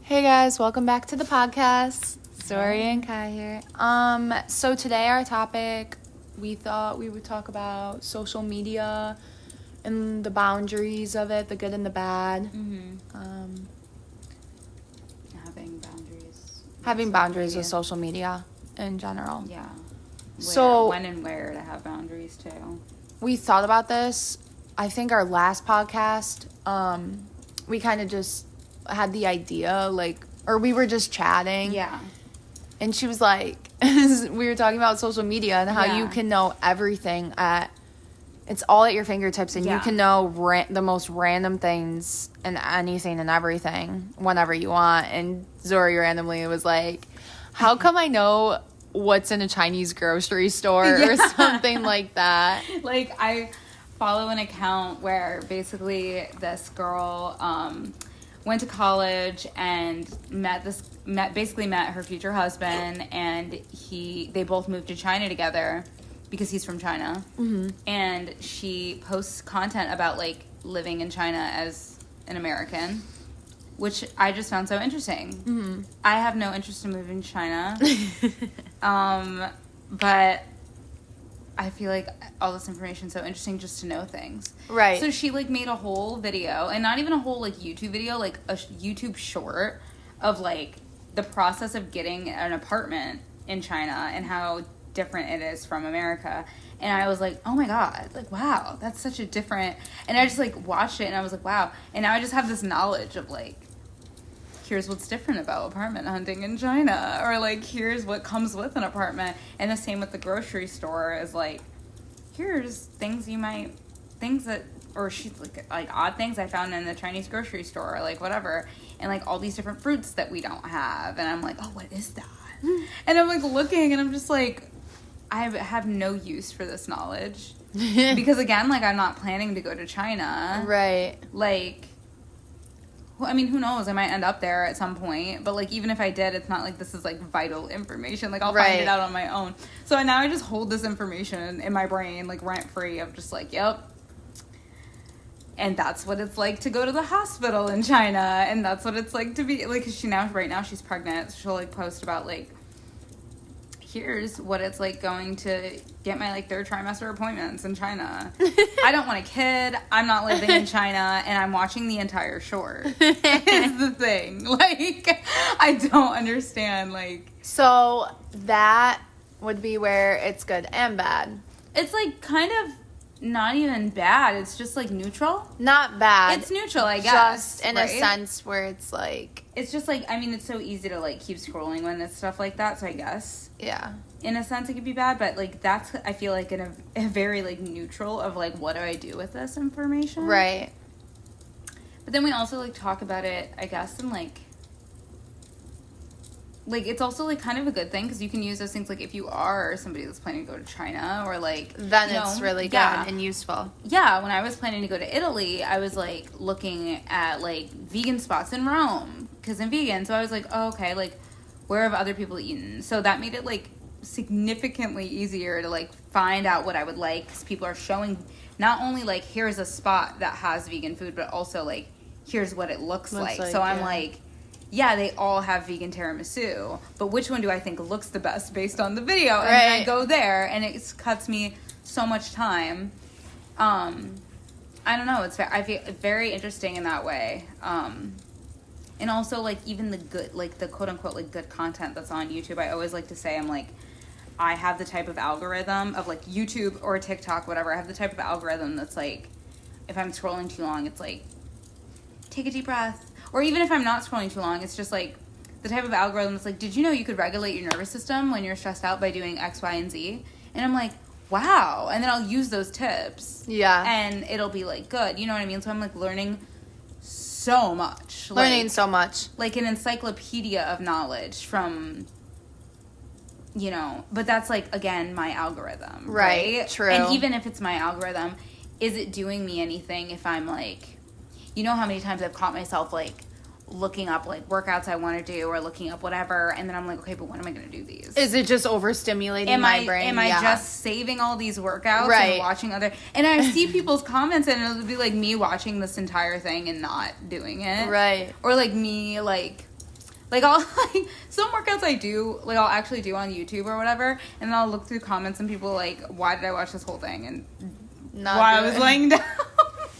Hey guys, welcome back to the podcast. Zori and Kai here. So today our topic, we thought we would talk about social media and the boundaries of it, the good and the bad. Having boundaries with social media in general. Yeah. When and where to have boundaries too. We thought about this. I think our last podcast, we kind of just had the idea, or we were just chatting. Yeah. And she was like, we were talking about social media and how you can know everything it's all at your fingertips, and you can know the most random things and anything and everything whenever you want. And Zori randomly was like, how come I know what's in a Chinese grocery store or something like that? Like, I follow an account where basically this girl went to college and met her future husband, and they both moved to China together because he's from China. Mm-hmm. And she posts content about living in China as an American, which I just found so interesting. Mm-hmm. I have no interest in moving to China. But I feel like all this information is so interesting just to know things. Right. So she made a whole video, and not even a whole YouTube video, a YouTube short of the process of getting an apartment in China and how different it is from America. And I was like, oh my god, wow, that's such a different. And I just watched it and I was like, wow. And now I just have this knowledge of here's what's different about apartment hunting in China, or here's what comes with an apartment. And the same with the grocery store is here's things that or she's odd things I found in the Chinese grocery store, or whatever, and all these different fruits that we don't have. And I'm like, oh, what is that? And I'm looking, and I'm just I have no use for this knowledge because again, I'm not planning to go to China, right? Well, I mean, who knows? I might end up there at some point, but even if I did, it's not this is vital information. I'll find it out on my own. So now I just hold this information in my brain rent free of just yep. And that's what it's like to go to the hospital in China, and that's what it's like to be cause right now she's pregnant. So she'll post about here's what it's going to get my third trimester appointments in China. I don't want a kid. I'm not living in China, and I'm watching the entire short. Is the thing. I don't understand. So that would be where it's good and bad. It's kind of not even bad. It's just neutral. Not bad. It's neutral, I guess. Just in a sense where it's it's just I mean, it's so easy to keep scrolling when it's stuff like that. So I guess in a sense it could be bad, but that's I feel in a very neutral of what do I do with this information, right? But then we also talk about it, I guess, in it's also kind of a good thing because you can use those things if you are somebody that's planning to go to China, or then it's really good and useful. Yeah, when I was planning to go to Italy, I was looking at vegan spots in Rome because I'm vegan. So I was oh, okay, where have other people eaten? So that made it significantly easier to find out what I would like, because people are showing not only here's a spot that has vegan food, but also here's what it looks like. So I'm yeah, they all have vegan tiramisu, but which one do I think looks the best based on the video? And then I go there, and it cuts me so much time. I don't know. I feel very interesting in that way. And also, even the good, the quote-unquote, good content that's on YouTube, I always like to say, I have the type of algorithm of, YouTube or TikTok, whatever. I have the type of algorithm that's, if I'm scrolling too long, it's take a deep breath. Or even if I'm not scrolling too long, it's just the type of algorithm that's did you know you could regulate your nervous system when you're stressed out by doing X, Y, and Z? And I'm wow. And then I'll use those tips. Yeah. And it'll be good. You know what I mean? So I'm learning so much. So much. An encyclopedia of knowledge from, but that's again, my algorithm. Right? True. And even if it's my algorithm, is it doing me anything if I'm you know how many times I've caught myself looking up workouts I want to do, or looking up whatever, and then I'm okay, but when am I going to do these? Is it just overstimulating my brain? Am I just saving all these workouts and watching other? And I see people's comments, and it'll be me watching this entire thing and not doing it, right? Or me Like, I'll, like, some workouts I do, like, I'll actually do on YouTube or whatever, and then I'll look through comments and people like, why did I watch this whole thing? And while I was laying down.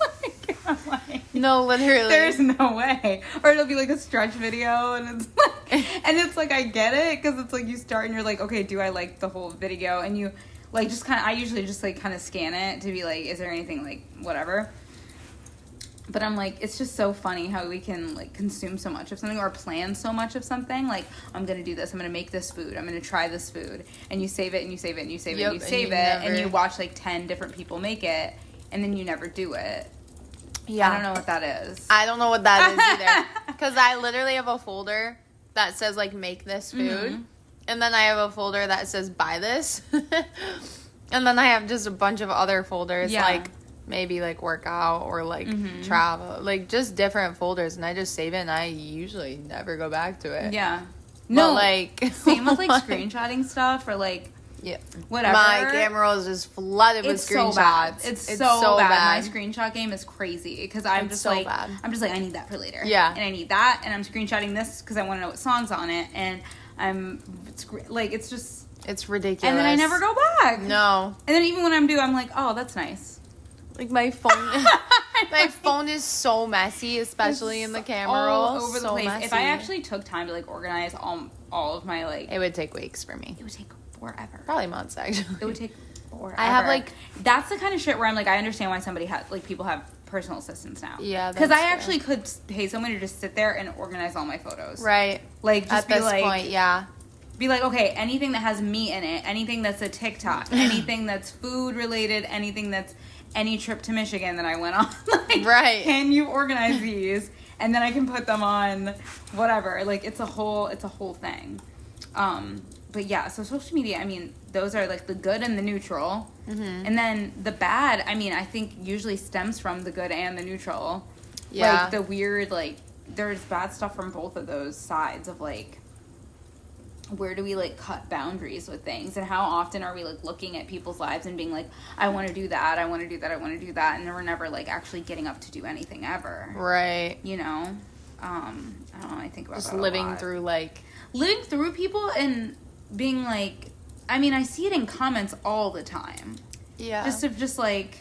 Like, I'm like, no, literally. There's no way. Or it'll be like a stretch video, and it's like, I get it, because it's like, you start and you're like, okay, do I like the whole video? And you, like, just kind of, I usually just, like, kind of scan it to be like, is there anything, like, whatever. But I'm like, it's just so funny how we can, like, consume so much of something or plan so much of something. Like, I'm going to do this. I'm going to make this food. I'm going to try this food. And you save it and you save it and you save it and you save it. And you watch, like, 10 different people make it. And then you never do it. Yeah. I don't know what that is. I don't know what that is either. Because I literally have a folder that says, like, make this food. Mm-hmm. And then I have a folder that says buy this. And then I have just a bunch of other folders, like, maybe like workout or like travel, like just different folders, and I just save it and I usually never go back to it. Yeah. No, but like same with like screenshotting stuff or like whatever. My camera roll is just flooded with screenshots. So it's so bad. My screenshot game is crazy because I'm just like I need that for later. Yeah. And I need that, and I'm screenshotting this because I want to know what song's on it, and it's just it's ridiculous. And then I never go back. No. And then even when I'm due, I'm like, oh, that's nice. Like my phone is so messy, especially in the camera roll. All over the place. Messy. If I actually took time to like organize all of my like, it would take weeks for me. It would take forever. Probably months actually. It would take forever. I have like that's the kind of shit where I'm like, I understand why somebody has like people have personal assistants now. Yeah, because I actually could pay someone to just sit there and organize all my photos. Right. Like just at this point, yeah. Be like, okay, anything that has meat in it, anything that's a TikTok, anything that's food related, anything that's any trip to Michigan that I went on. Like, right. Can you organize these? And then I can put them on whatever. Like, it's a whole thing. But yeah, so social media, I mean, those are like the good and the neutral. Mm-hmm. And then the bad, I mean, I think usually stems from the good and the neutral. Yeah. Like, the weird, like, there's bad stuff from both of those sides of, like, where do we like cut boundaries with things, and how often are we like looking at people's lives and being like, I want to do that, I want to do that, I want to do that, and then we're never like actually getting up to do anything ever. Right. You know, I don't know. I think about just that living through people and being like, I mean, I see it in comments all the time. Yeah. Just like,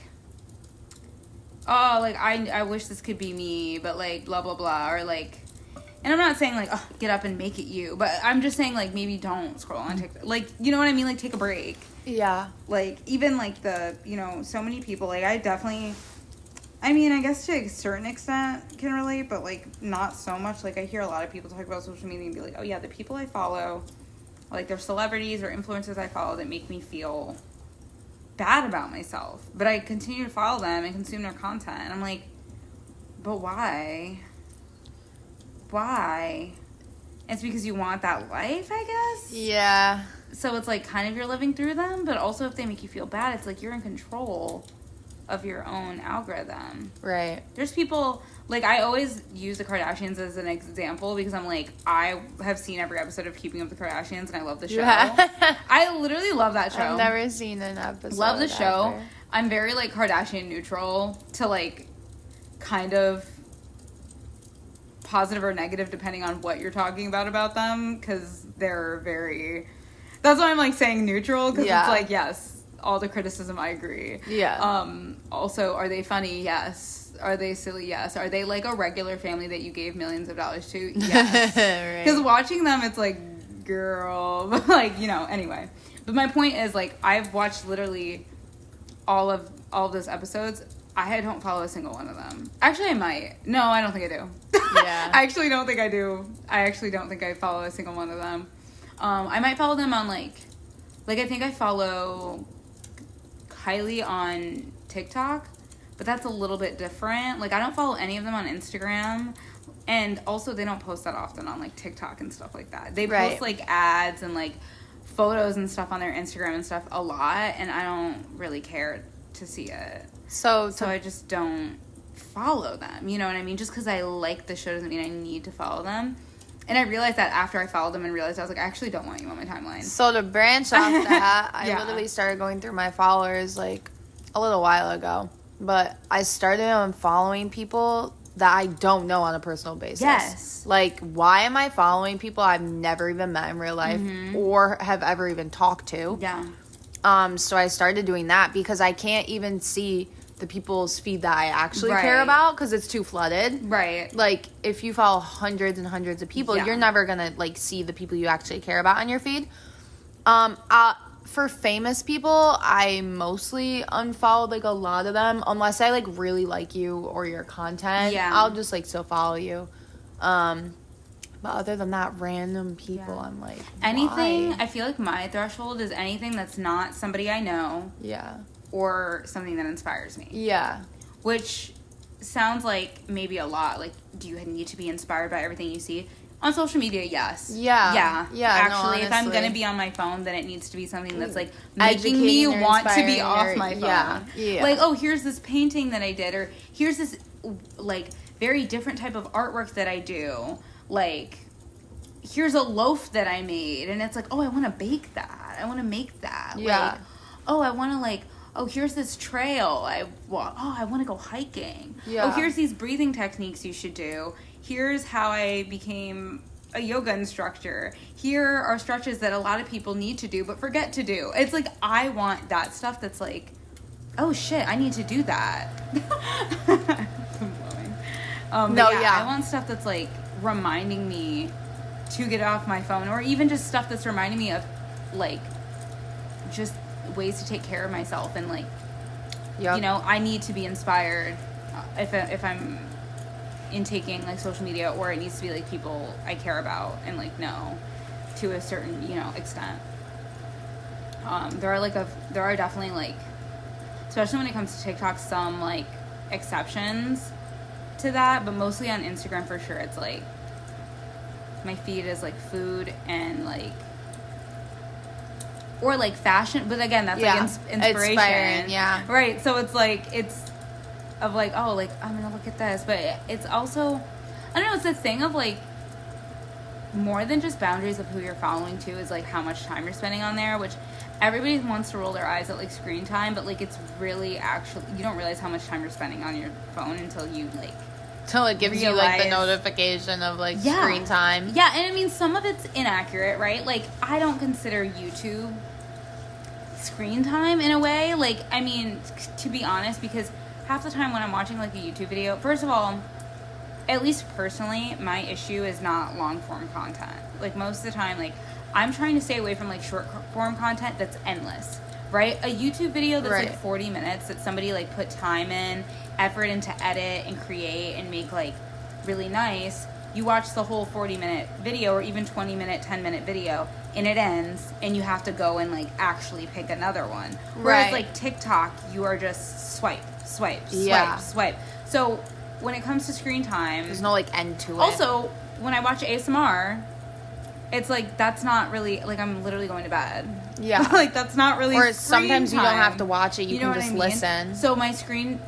oh, like I wish this could be me, but like blah blah blah, or like. And I'm not saying, like, oh, get up and make it you. But I'm just saying, like, maybe don't scroll on TikTok. Like, you know what I mean? Like, take a break. Yeah. Like, even, like, so many people, like, I definitely... I mean, I guess to a certain extent can relate, but, like, not so much. Like, I hear a lot of people talk about social media and be like, oh, yeah, the people I follow, like, they're celebrities or influencers I follow that make me feel bad about myself. But I continue to follow them and consume their content. And I'm like, but why? Why? It's because you want that life, I guess? Yeah. So it's like kind of you're living through them, but also if they make you feel bad, it's like you're in control of your own algorithm. Right. There's people, like I always use the Kardashians as an example because I'm like, I have seen every episode of Keeping Up with the Kardashians and I love the show. Yeah. I literally love that show. I've never seen an episode. Love the show. I'm very like Kardashian neutral to like kind of positive or negative depending on what you're talking about them, because they're very, that's why I'm like saying neutral, because it's like, yes, all the criticism I agree. Also, are they funny? Yes. Are they silly? Yes. Are they like a regular family that you gave millions of dollars to? Yes. Because watching them, it's like, girl, but like, you know, anyway. But my point is, like, I've watched literally all of those episodes. I don't follow a single one of them. Actually, I might. No, I don't think I do. Yeah. I actually don't think I do. I actually don't think I follow a single one of them. I might follow them on, like I think I follow Kylie on TikTok, but that's a little bit different. Like, I don't follow any of them on Instagram. And also, they don't post that often on, like, TikTok and stuff like that. They post, like, ads and, like, photos and stuff on their Instagram and stuff a lot, and I don't really care to see it. So I just don't follow them, you know what I mean? Just because I like the show doesn't mean I need to follow them. And I realized that after I followed them and realized I was like, I actually don't want you on my timeline. So to branch off that, I literally started going through my followers like a little while ago. But I started following people that I don't know on a personal basis. Yes. Like, why am I following people I've never even met in real life or have ever even talked to? Yeah. So I started doing that because I can't even see the people's feed that I actually care about because it's too flooded. Right. Like, if you follow hundreds and hundreds of people, you're never going to, like, see the people you actually care about on your feed. For famous people, I mostly unfollowed, like, a lot of them. Unless I, like, really like you or your content. Yeah. I'll just, like, still follow you. But other than that, random people, I'm like, anything, why? I feel like my threshold is anything that's not somebody I know. Yeah. Or something that inspires me. Yeah. Which sounds like maybe a lot. Like, do you need to be inspired by everything you see? On social media, yes. Yeah. Yeah. Actually, no, if I'm going to be on my phone, then it needs to be something that's, like, making me want to be off my phone. Yeah. Like, oh, here's this painting that I did. Or here's this, like, very different type of artwork that I do. Like, here's a loaf that I made. And it's like, oh, I want to bake that. I want to make that. Yeah. Like, oh, I want to, like... Oh, here's this trail I want to go hiking. Yeah. Oh, here's these breathing techniques you should do. Here's how I became a yoga instructor. Here are stretches that a lot of people need to do but forget to do. It's like, I want that stuff that's like, oh shit, I need to do that. I want stuff that's like reminding me to get off my phone, or even just stuff that's reminding me of like just ways to take care of myself, and like, you know, I need to be inspired if I'm intaking like social media, or it needs to be like people I care about and like know to a certain, you know, extent. There are definitely like, especially when it comes to TikTok, some like exceptions to that, but mostly on Instagram for sure. It's like my feed is like food and like, or like fashion, but again, that's like inspiration. Inspiring, right. So it's like, it's of like, oh, like I'm gonna look at this, but it's also, I don't know, it's a thing of like more than just boundaries of who you're following too, is like how much time you're spending on there, which everybody wants to roll their eyes at like screen time, but like it's really actually, you don't realize how much time you're spending on your phone until you like, till it gives you like the notification of like screen time. Yeah, and I mean some of it's inaccurate, right? Like I don't consider YouTube screen time in a way. Like, I mean, to be honest, because half the time when I'm watching like a YouTube video, first of all, at least personally, my issue is not long form content. Like most of the time, like I'm trying to stay away from like short form content that's endless, right? A YouTube video that's like 40 minutes that somebody like put time in, effort into edit and create and make like really nice. You watch the whole 40-minute video or even 20-minute, 10-minute video, and it ends, and you have to go and like actually pick another one. Whereas like TikTok, you are just swipe. So when it comes to screen time, there's no like end to it. Also, when I watch ASMR, it's like that's not really like I'm literally going to bed. Yeah, like that's not really. Or sometimes you don't have to watch it; you can just listen. So my screen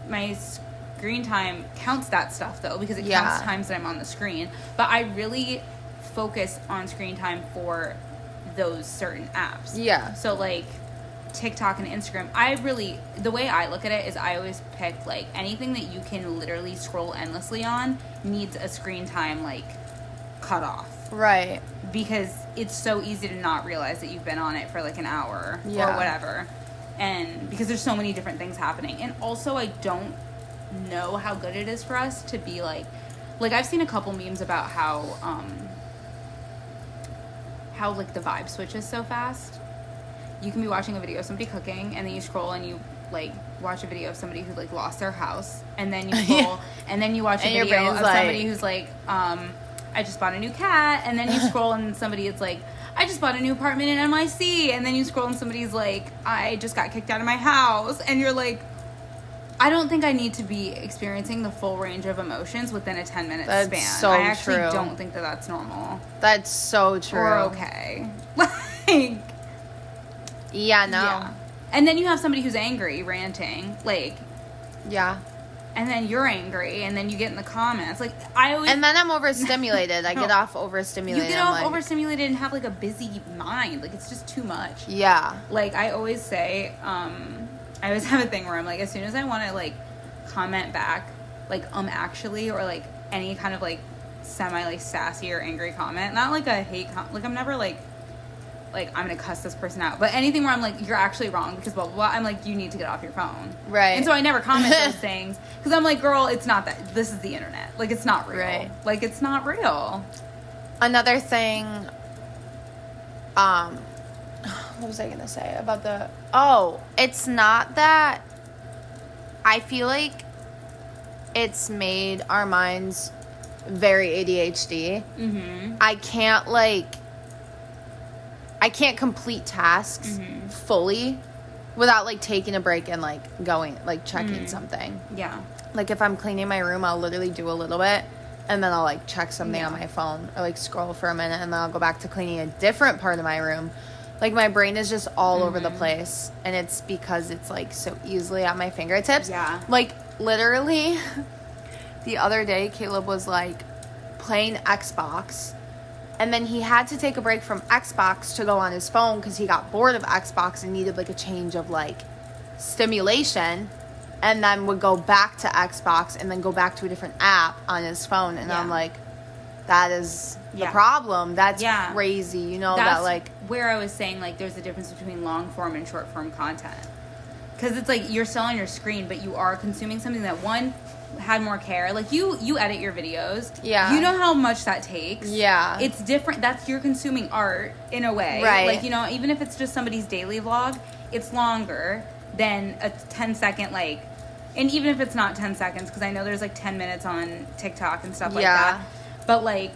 time counts that stuff though, because it counts times that I'm on the screen. But I really focus on screen time for those certain apps. Yeah. So like TikTok and Instagram, the way I look at it is I always pick like anything that you can literally scroll endlessly on needs a screen time like cut off. Right. Because it's so easy to not realize that you've been on it for like an hour or whatever. And because there's so many different things happening. And also I don't know how good it is for us to be like I've seen a couple memes about how like the vibe switches so fast. You can be watching a video of somebody cooking, and then you scroll and you like watch a video of somebody who like lost their house, and then you scroll and then you watch a video of somebody who's like I just bought a new cat, and then you scroll and somebody is like, I just bought a new apartment in NYC, and then you scroll and somebody's like, I just got kicked out of my house, and you're like, I don't think I need to be experiencing the full range of emotions within a 10-minute span. So I actually true. don't think that that's normal. That's so true. Or okay. Like, yeah, no. Yeah. And then you have somebody who's angry, ranting, like, yeah. And then you're angry, and then you get in the comments. Like, and then I'm overstimulated. I get off overstimulated. You get off overstimulated and have, like, a busy mind. Like, it's just too much. Yeah. Like, I always say, I always have a thing where I'm like, as soon as I want to, like, comment back like, actually, or, like, any kind of, like, semi, like, sassy or angry comment. Not, like, a hate like, I'm never, like, I'm gonna cuss this person out. But anything where I'm like, you're actually wrong because blah, blah, blah, I'm like, you need to get off your phone. Right. And so I never comment those things. Because I'm like, girl, it's not that. This is the internet. Like, it's not real. Right. Like, it's not real. Another thing, what was I gonna say about it's not that, I feel like it's made our minds very ADHD. Mm-hmm. I can't complete tasks fully without, like, taking a break and, like, going, like, checking something. Yeah. Like, if I'm cleaning my room, I'll literally do a little bit, and then I'll, like, check something on my phone, or, like, scroll for a minute, and then I'll go back to cleaning a different part of my room. Like, my brain is just all over the place, and it's because it's, like, so easily at my fingertips. Yeah. Like, literally, the other day, Caleb was, like, playing Xbox, and then he had to take a break from Xbox to go on his phone because he got bored of Xbox and needed, like, a change of, like, stimulation, and then would go back to Xbox and then go back to a different app on his phone. And I'm like, that is the problem. That's crazy. You know, that's that, like... where I was saying, like, there's a difference between long-form and short-form content. Because it's like, you're still on your screen, but you are consuming something that, one, had more care. Like, you edit your videos. Yeah. You know how much that takes. Yeah. It's different. You're consuming art in a way. Right. Like, you know, even if it's just somebody's daily vlog, it's longer than a 10-second, like, and even if it's not 10 seconds, because I know there's, like, 10 minutes on TikTok and stuff like that. But, like,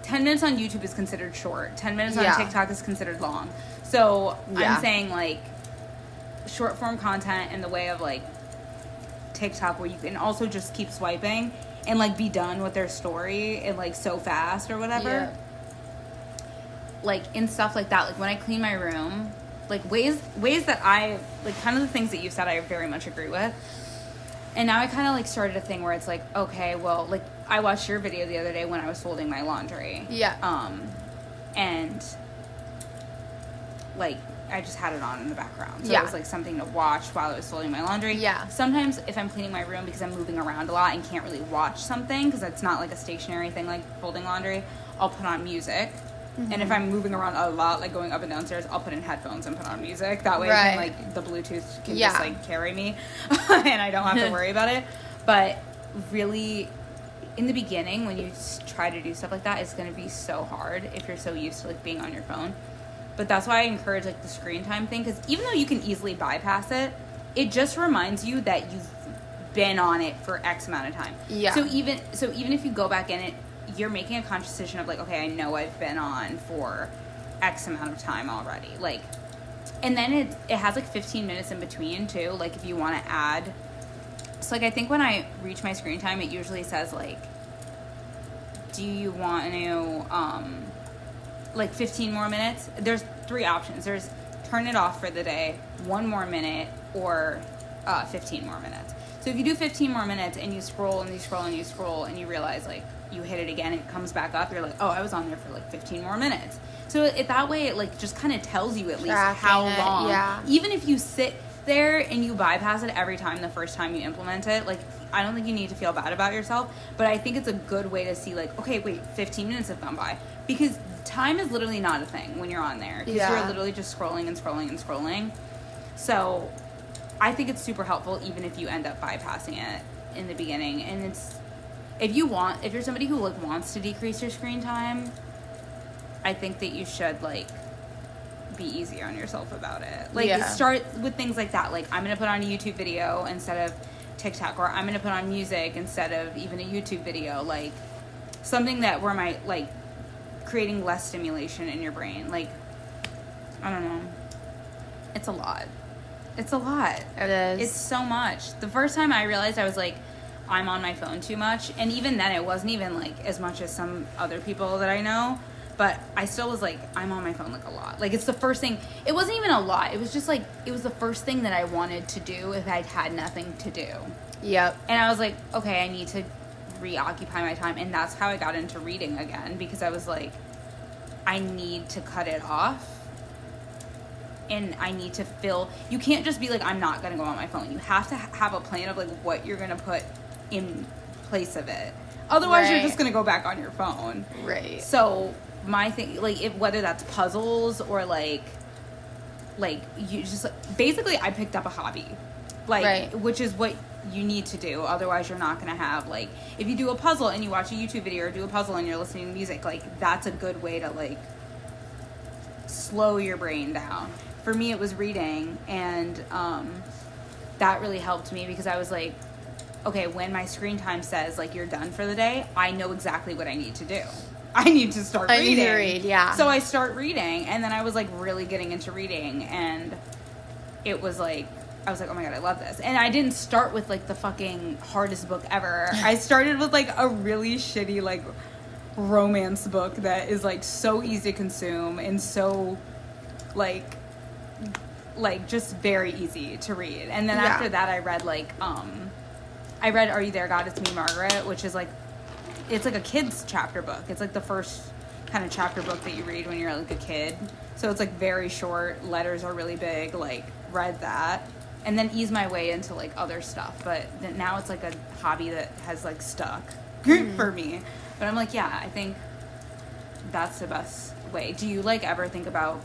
10 minutes on YouTube is considered short. 10 minutes on TikTok is considered long. So, I'm saying, like, short form content in the way of, like, TikTok, where you can also just keep swiping and, like, be done with their story and, like, so fast or whatever. Like, in stuff like that, like, when I clean my room, like, ways that I, like, kind of the things that you said I very much agree with. And now I kind of, like, started a thing where it's like, okay, well, like, I watched your video the other day when I was folding my laundry. And, like, I just had it on in the background. So it was, like, something to watch while I was folding my laundry. Sometimes if I'm cleaning my room because I'm moving around a lot and can't really watch something, because it's not, like, a stationary thing like folding laundry, I'll put on music. And if I'm moving around a lot, like going up and downstairs, I'll put in headphones and put on music. That way, I can, like, the Bluetooth can just, like, carry me. And I don't have to worry about it. But really, in the beginning, when you try to do stuff like that, it's going to be so hard if you're so used to, like, being on your phone. But that's why I encourage, like, the screen time thing. Because even though you can easily bypass it, it just reminds you that you've been on it for X amount of time. So even if you go back in it, you're making a conscious decision of, like, okay, I know I've been on for X amount of time already. Like, and then it has, like, 15 minutes in between, too. Like, if you want to add. So, like, I think when I reach my screen time, it usually says, like, do you want to, like, 15 more minutes? There's 3 options. There's turn it off for the day, 1 more minute, or 15 more minutes. So if you do 15 more minutes and you scroll and you scroll and you scroll and you realize, like, you hit it again and it comes back up, you're like, oh, I was on there for, like, 15 more minutes. So that way it, like, just kind of tells you at least how long. Even if you sit there and you bypass it every time the first time you implement it, like, I don't think you need to feel bad about yourself, but I think it's a good way to see, like, okay, wait, 15 minutes have gone by. Because time is literally not a thing when you're on there. Because you're literally just scrolling and scrolling and scrolling. So I think it's super helpful even if you end up bypassing it in the beginning. And it's, if you're somebody who, like, wants to decrease your screen time, I think that you should, like, be easier on yourself about it. Like, start with things like that. Like, I'm going to put on a YouTube video instead of TikTok, or I'm going to put on music instead of even a YouTube video. Like, something that where my, like, creating less stimulation in your brain. Like, I don't know. It's a lot. It's a lot. It is. It's so much. The first time I realized, I was like, I'm on my phone too much. And even then, it wasn't even, like, as much as some other people that I know. But I still was like, I'm on my phone, like, a lot. Like, it's the first thing. It wasn't even a lot. It was just, like, it was the first thing that I wanted to do if I'd had nothing to do. Yep. And I was like, okay, I need to reoccupy my time. And that's how I got into reading again. Because I was like, I need to cut it off. And I need to fill. You can't just be like, I'm not going to go on my phone. You have to have a plan of, like, what you're going to put in place of it. Otherwise, you're just going to go back on your phone. Right. So, my thing, like, whether that's puzzles or, like, you just, basically, I picked up a hobby. Like, which is what you need to do. Otherwise, you're not going to have, like, if you do a puzzle and you watch a YouTube video or do a puzzle and you're listening to music, like, that's a good way to, like, slow your brain down. For me, it was reading, and that really helped me because I was like, okay, when my screen time says, like, you're done for the day, I know exactly what I need to do. I need to start reading. I need to read, yeah. So I start reading, and then I was, like, really getting into reading, and it was, like, I was like, oh, my God, I love this. And I didn't start with, like, the fucking hardest book ever. I started with, like, a really shitty, like, romance book that is, like, so easy to consume and so, like just very easy to read. And then after that, I read, like, Are You There, God? It's Me, Margaret, which is, like, it's like a kid's chapter book. It's, like, the first kind of chapter book that you read when you're, like, a kid. So it's, like, very short. Letters are really big. Like, read that. And then ease my way into, like, other stuff. But then now it's, like, a hobby that has, like, stuck for me. But I'm like, yeah, I think that's the best way. Do you, like, ever think about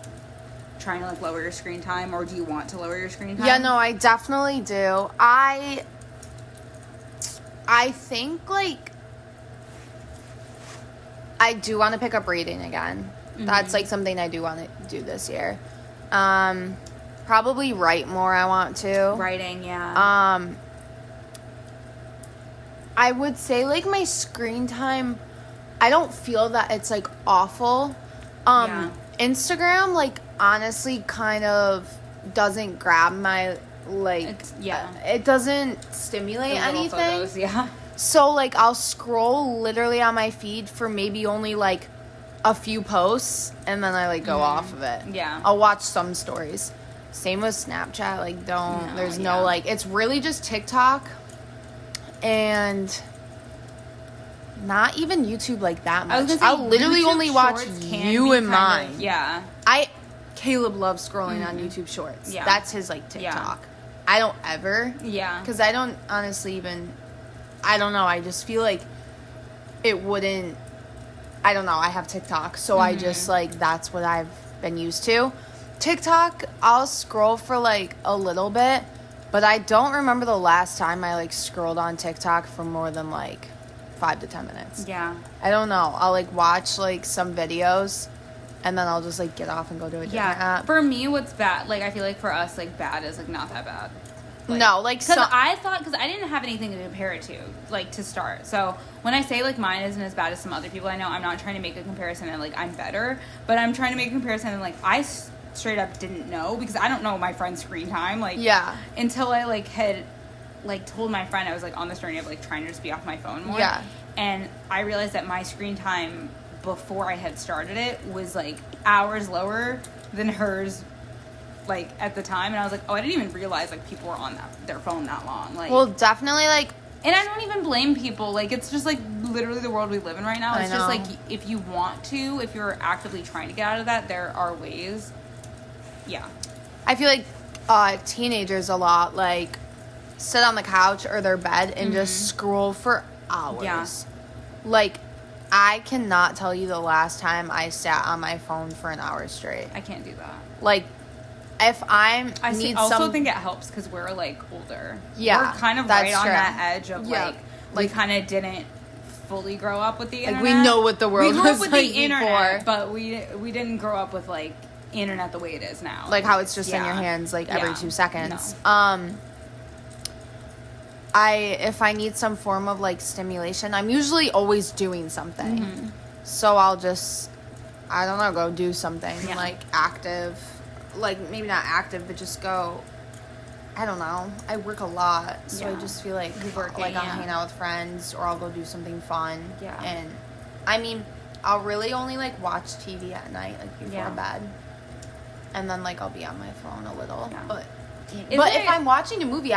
trying to, like, lower your screen time, or do you want to lower your screen time? Yeah, no, I definitely do. I think, like, I do want to pick up reading again. Mm-hmm. That's, like, something I do want to do this year. Probably write more, I want to. Writing, yeah. I would say, like, my screen time, I don't feel that it's, like, awful. Instagram, like, honestly kind of doesn't grab my, like, it doesn't stimulate anything. Photos, yeah. So, like, I'll scroll literally on my feed for maybe only, like, a few posts, and then I, like, go off of it. Yeah. I'll watch some stories. Same with Snapchat, like, there's no, like, it's really just TikTok, and not even YouTube, like, that much. I'll literally only watch you and mine. Caleb loves scrolling on YouTube Shorts. Yeah. That's his, like, TikTok. Yeah. I don't ever. Yeah. Because I don't honestly even, I don't know, I just feel like it wouldn't, I don't know, I have TikTok, so I just, like, that's what I've been used to. TikTok, I'll scroll for, like, a little bit, but I don't remember the last time I, like, scrolled on TikTok for more than, like, 5 to 10 minutes. Yeah. I don't know. I'll, like, watch, like, some videos, and then I'll just, like, get off and go to a different app. For me, what's bad, like, I feel like for us, like, bad is, like, not that bad. Like, no, like, because I didn't have anything to compare it to, like, to start. So when I say, like, mine isn't as bad as some other people I know, I'm not trying to make a comparison and, like, I'm better, but I'm trying to make a comparison and, like, I straight up didn't know, because I don't know my friend's screen time, like, until I, like, had, like, told my friend I was, like, on this journey of, like, trying to just be off my phone more. Yeah. And I realized that my screen time before I had started it was, like, hours lower than hers, like, at the time. And I was like, oh, I didn't even realize, like, people were on their phone that long. Like, well, definitely, like, and I don't even blame people. Like, it's just, like, literally the world we live in right now. It's just, like, if you want to, if you're actively trying to get out of that, there are ways. Yeah. I feel like teenagers a lot, like, sit on the couch or their bed and just scroll for hours. Yeah. Like, I cannot tell you the last time I sat on my phone for an hour straight. I can't do that. Like, if I also think it helps because we're, like, older. Yeah, we're kind of right on that edge of, like, we kind of didn't fully grow up with the internet. Like, we know what the world was with like the internet, but we didn't grow up with, like, internet the way it is now. Like, how it's just in your hands, like, every 2 seconds. No. If I need some form of, like, stimulation, I'm usually always doing something. So I'll just, I don't know, go do something, like, active. Like, maybe not active, but just go, I don't know. I work a lot, so I just feel like, I'll hang out with friends, or I'll go do something fun. Yeah. And, I mean, I'll really only, like, watch TV at night, like, before bed. And then, like, I'll be on my phone a little. Yeah. But if I'm watching a movie,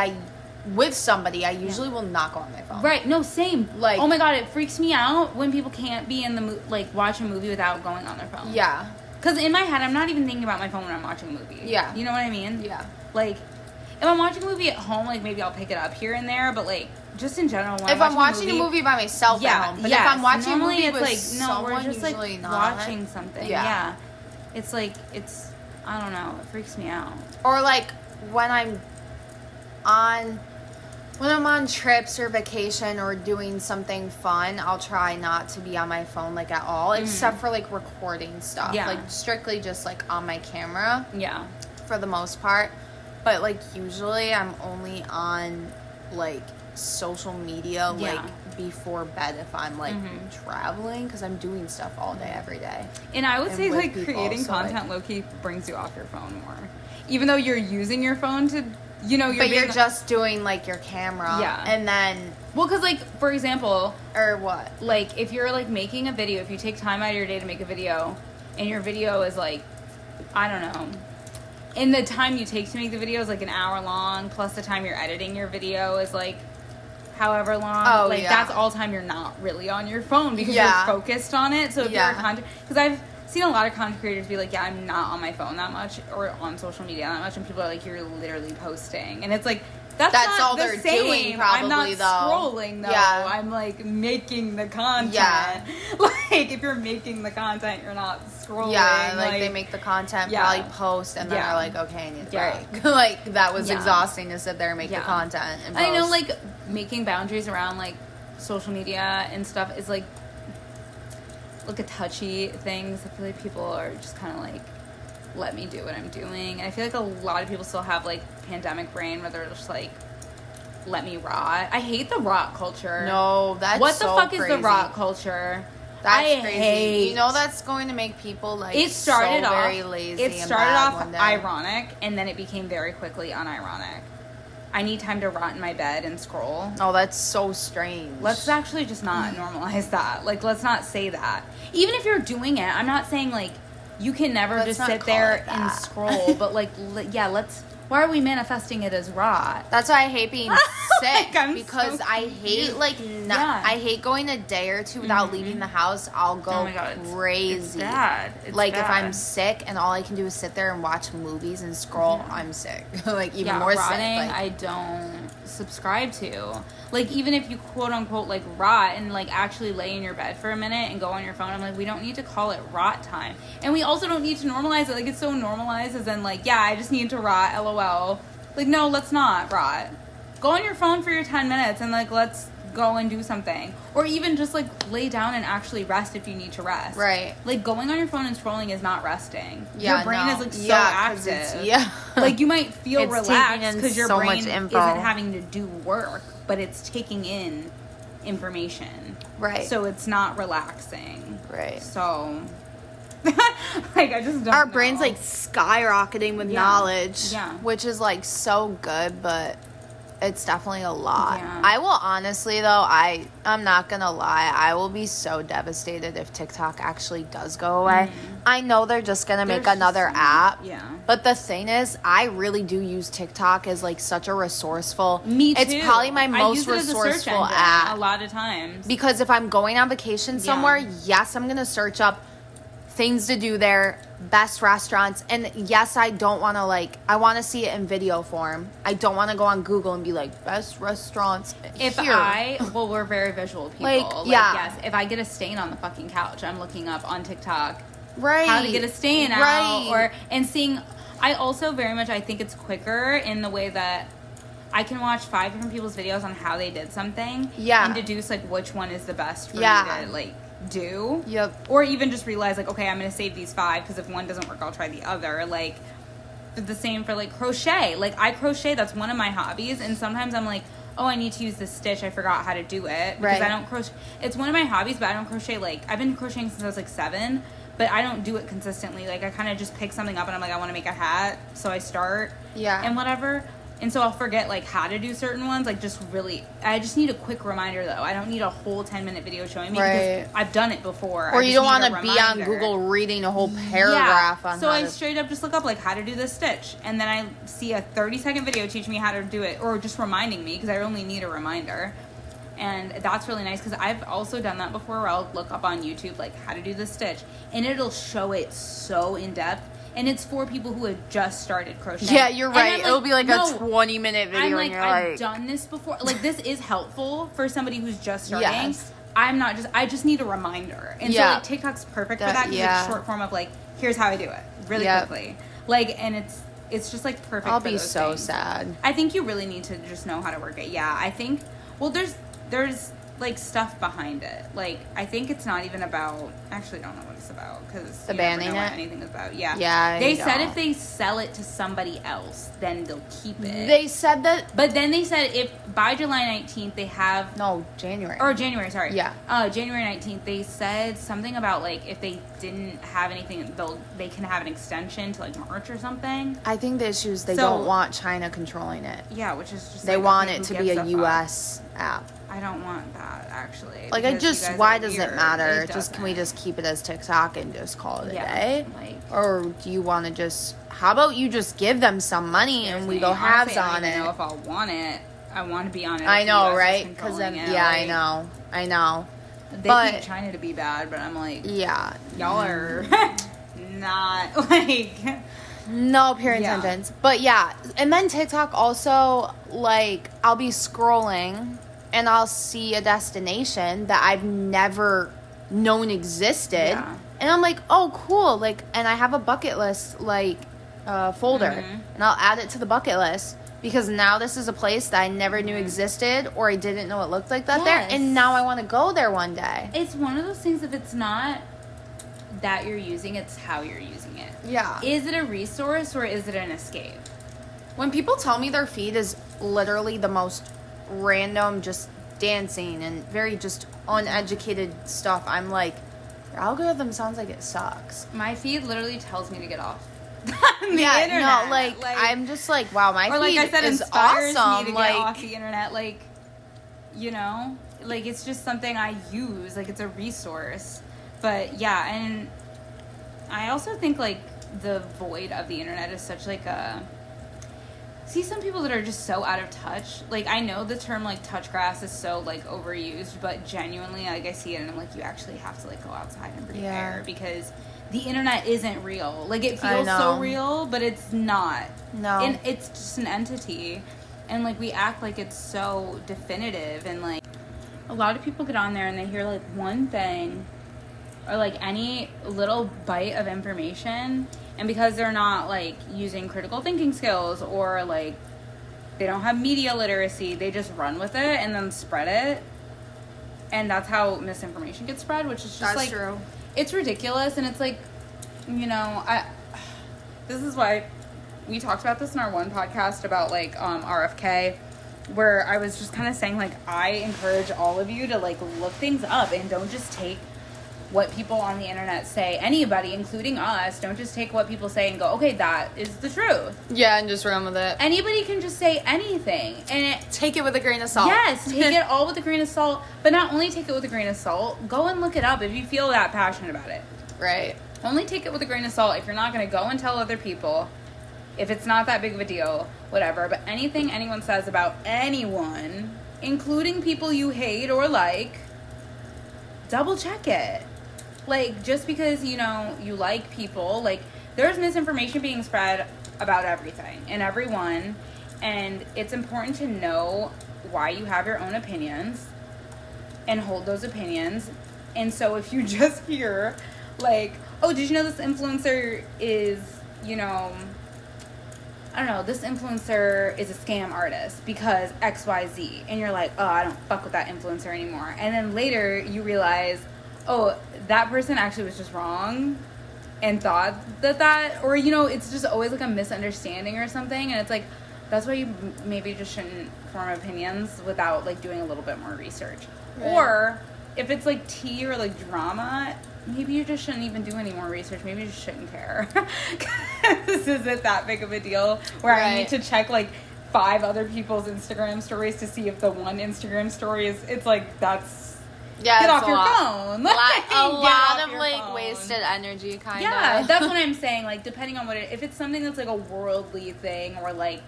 with somebody, I usually will not go on my phone. Right. No, same. Like, oh my God, it freaks me out when people can't be in the watch a movie without going on their phone. Yeah. Because in my head, I'm not even thinking about my phone when I'm watching a movie. Yeah. You know what I mean? Yeah. Like, if I'm watching a movie at home, like, maybe I'll pick it up here and there, but, like, just in general, when if I'm watching a movie by myself at home, but if I'm watching a movie with someone, we're just like watching something. Yeah. It's like, I don't know, it freaks me out. Or like when I'm on trips or vacation or doing something fun, I'll try not to be on my phone like at all, except for like recording stuff. Like strictly just like on my camera. Yeah. For the most part. But like usually I'm only on like social media like before bed if I'm like traveling, because I'm doing stuff all day every day. And I would say like creating content low-key brings you off your phone more, even though you're using your phone to, you know, you're just doing like your camera. And then because like, for example, or what, like if you're like making a video, if you take time out of your day to make a video and your video is like, I don't know, and the time you take to make the video is like an hour long, plus the time you're editing your video is like however long, that's all time you're not really on your phone because you're focused on it. So if you're a content, because I've seen a lot of content creators be like, I'm not on my phone that much or on social media that much, and people are like, you're literally posting, and it's like, that's not all they're doing, probably. I'm not scrolling though. I'm like making the content. Like if you're making the content, you're not scrolling. Like they make the content, probably post, and then they're like, okay, I need a break. Like that was exhausting to sit there and make the content. And post. I know, like making boundaries around like social media and stuff is like a touchy thing. I feel like people are just kind of like, let me do what I'm doing. And I feel like a lot of people still have like pandemic brain where they're just like, let me rot. I hate the rot culture. No, that's what the fuck crazy. Is the rot culture? That's crazy. You know, that's going to make people like very lazy. It started off ironic, and then it became very quickly unironic. I need time to rot in my bed and scroll. Oh, that's so strange. Let's actually just not normalize that. Like, let's not say that. Even if you're doing it, I'm not saying like you can never just sit there and scroll, but like, why are we manifesting it as rot? That's why I hate being sick, because I hate I hate going a day or two without leaving the house. I'll go crazy. It's bad. If I'm sick and all I can do is sit there and watch movies and scroll, I'm sick. Like even more rotting, sick. I don't subscribe to. Like even if you quote unquote like rot and like actually lay in your bed for a minute and go on your phone, I'm like, we don't need to call it rot time, and we also don't need to normalize it. Like it's so normalized as in like, I just need to rot, lol. Like no, let's not rot. Go on your phone for your 10 minutes and like let's go and do something, or even just like lay down and actually rest if you need to rest. Right. Like going on your phone and scrolling is not resting. Your brain is like so active. Like you might feel relaxed because your brain isn't having to do work, but it's taking in information. Right. So it's not relaxing. Right. So like I just don't Our know. brain's like skyrocketing with knowledge. Which is like so good, but it's definitely a lot. I will honestly though, I'm not gonna lie, I will be so devastated if TikTok actually does go away. I know they're just gonna make another app. But the thing is, I really do use TikTok as like such a resourceful. Me too. It's probably my most resourceful app a lot of times. Because if I'm going on vacation somewhere, yes, I'm gonna search up things to do there, best restaurants, and yes, I don't want to like, I want to see it in video form. I don't want to go on Google and be like, best restaurants here. We're very visual people. Yes, if I get a stain on the fucking couch, I'm looking up on TikTok how to get a stain out, and seeing. I also very much, I think it's quicker in the way that I can watch 5 different people's videos on how they did something and deduce like which one is the best for me to like do. Or even just realize like, okay, I'm gonna save these 5 because if one doesn't work, I'll try the other. Like the same for like crochet. Like I crochet, that's one of my hobbies, and sometimes I'm like, oh, I need to use this stitch, I forgot how to do it because I don't crochet. It's one of my hobbies, but I don't crochet. Like I've been crocheting since I was like 7, but I don't do it consistently. Like I kind of just pick something up and I'm like, I want to make a hat, so I start and whatever. And so I'll forget like how to do certain ones. Like I just need a quick reminder though. I don't need a whole 10-minute video showing me because I've done it before. Or you don't want to be on Google reading a whole paragraph on. So I straight up just look up like how to do this stitch, and then I see a 30-second video teaching me how to do it, or just reminding me because I only need a reminder. And that's really nice because I've also done that before where I'll look up on YouTube like how to do this stitch, and it'll show it so in depth. and it's for people who have just started crocheting. Yeah, you're right. It'll be like a 20-minute video. I'm like, and you're I've done this before. Like, this is helpful for somebody who's just starting. Yes. I just need a reminder. And so, like, TikTok's perfect for that because it's short form of, like, here's how I do it really quickly. Like, and it's just, like, perfect I'll for be those so things. sad. I think you really need to just know how to work it. Yeah, I think, well, there's like, stuff behind it. Like, I think it's not even about, actually don't know what it's about, because you never know what anything is about. Yeah. They said if they sell it to somebody else, then they'll keep it. They said that. But then they said if by July 19th they have. No, January. Or January, sorry. Yeah. January 19th, they said something about, like, if they didn't have anything, they can have an extension to, like, March or something. I think the issue is they don't want China controlling it. Yeah, which is just. They want it to be a U.S. app. I don't want that, actually. Like, why does it matter? Can we just keep it as TikTok and just call it a day? Like, or do you want to just, how about you just give them some money and we go halves on it? I don't know if I'll want it. I want to be on it. I know, right? Because then, I know. They think China to be bad, but I'm like, y'all are not, like... No pure intentions. But and then TikTok also, like, I'll be scrolling and I'll see a destination that I've never known existed. Yeah. And I'm like, oh, cool. Like, and I have a bucket list, like, folder. And I'll add it to the bucket list. Because now this is a place that I never knew existed or I didn't know it looked like that there. And now I want to go there one day. It's one of those things, if it's not that you're using, it's how you're using it. Yeah. Is it a resource or is it an escape? When people tell me their feed is literally the most random, just dancing and very just uneducated stuff, I'm like, your algorithm sounds like it sucks. My feed literally tells me to get off the internet. No, like I'm just like, wow, my feed like I said, is inspires awesome. me to get off the internet. Like, you know, like, it's just something I use. Like, it's a resource. But yeah, and I also think, like, the void of the internet is such, like, see some people that are just so out of touch. Like, I know the term, like, touch grass is so, like, overused, but genuinely, like, I see it and I'm like, you actually have to, like, go outside and breathe air because the internet isn't real. Like, it feels so real, but it's not. No. And it's just an entity. And, like, we act like it's so definitive. And, like, a lot of people get on there and they hear, like, one thing or, like, any little bite of information, and because they're not, like, using critical thinking skills or, like, they don't have media literacy, they just run with it and then spread it, and that's how misinformation gets spread, which is just, that's true. It's ridiculous, and it's, like, you know, this is why we talked about this in our one podcast about, like, RFK, where I was just kind of saying, like, I encourage all of you to, like, look things up and don't just take what people on the internet say. Anybody, including us, don't just take what people say and go, okay, that is the truth. Yeah, and just run with it. Anybody can just say anything. And take it with a grain of salt. Yes, take it all with a grain of salt. But not only take it with a grain of salt, go and look it up if you feel that passionate about it. Right. Only take it with a grain of salt if you're not going to go and tell other people, if it's not that big of a deal, whatever. But anything anyone says about anyone, including people you hate or like, double check it. Like, just because, you know, you like people, like, there's misinformation being spread about everything and everyone, and it's important to know why you have your own opinions and hold those opinions. And so if you just hear, like, oh, did you know this influencer is, you know, I don't know, this influencer is a scam artist because XYZ, and you're like, oh, I don't fuck with that influencer anymore. And then later you realize, oh, that person actually was just wrong and thought that, or, you know, it's just always like a misunderstanding or something. And it's like, that's why you maybe just shouldn't form opinions without, like, doing a little bit more research. Right. Or if it's like tea or like drama, maybe you just shouldn't even do any more research. Maybe you just shouldn't care. This isn't that big of a deal where I need to check like 5 other people's Instagram stories to see if the one Instagram story is, it's like, that's, get off your phone. A lot of, like, wasted energy, kind of. Yeah, that's what I'm saying. Like, depending on what if it's something that's, like, a worldly thing or, like,